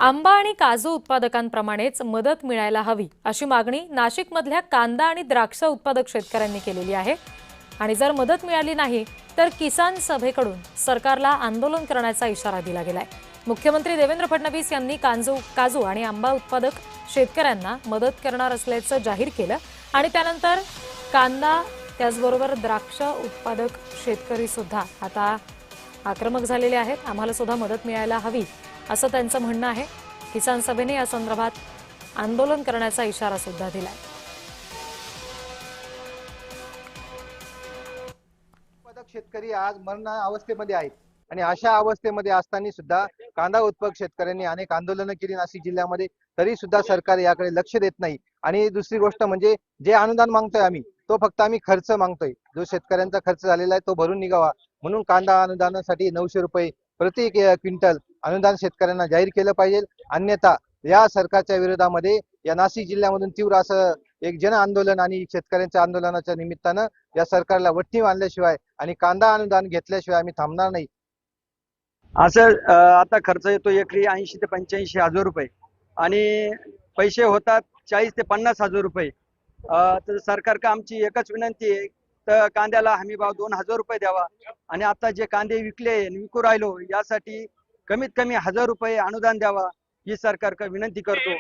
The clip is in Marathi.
आंबा आणि काजू उत्पादकांप्रमाणेच मदत मिळायला हवी अशी मागणी नाशिकमधल्या कांदा आणि द्राक्ष उत्पादक शेतकऱ्यांनी केलेली आहे। आणि जर मदत मिळाली नाही तर किसान सभेकडून सरकारला आंदोलन करण्याचा इशारा दिला गेलाय। मुख्यमंत्री देवेंद्र फडणवीस यांनी काजू आणि आंबा उत्पादक शेतकऱ्यांना मदत करणार असल्याचं जाहीर केलं आणि त्यानंतर कांदा त्याचबरोबर द्राक्ष उत्पादक शेतकरी सुद्धा आता आक्रमक झालेले आहेत। आम्हाला सुद्धा मदत मिळायला हवी असं त्यांचं म्हणणं आहे। किसान सभेने या संदर्भात आंदोलन करण्याचा इशारा सुद्धा दिलाय। उत्पादक शेतकरी आज मरण अवस्थेमध्ये आहेत आणि अशा अवस्थेमध्ये असताना सुद्धा कांदा उत्पादक शेतकऱ्यांनी अनेक आंदोलनं केली नाशिक जिल्ह्यामध्ये, तरी सुद्धा सरकार याकडे लक्ष देत नाही। आणि दुसरी गोष्ट म्हणजे जे अनुदान मागतोय आम्ही, तो फक्त आम्ही खर्च मागतोय, जो शेतकऱ्यांचा खर्च झालेला आहे तो भरून निघावा म्हणून कांदा अनुदानासाठी 900 रुपये प्रति क्विंटल अनुदान शेतकऱ्यांना जाहीर केलं पाहिजे। अन्यथा या सरकारच्या विरोधामध्ये या नाशिक जिल्ह्यामधून तीव्र असं एक जन आंदोलन आणि शेतकऱ्यांच्या आंदोलनाच्या निमित्तानं या सरकारला वठणी बांधल्याशिवाय आणि कांदा अनुदान घेतल्याशिवाय आम्ही थांबणार नाही। असं आता खर्च येतो एकरी 80 ते 85 हजार रुपये आणि पैसे होतात 40 ते 50 हजार रुपये। तर सरकार का आमची एकच विनंती आहे, तर कांद्याला हमी भाव 2000 रुपये द्यावा आणि आता जे कांदे विकू राहिलो यासाठी कमीत कमी 1000 रुपये अनुदान द्यावा ही सरकार का विनंती करतो।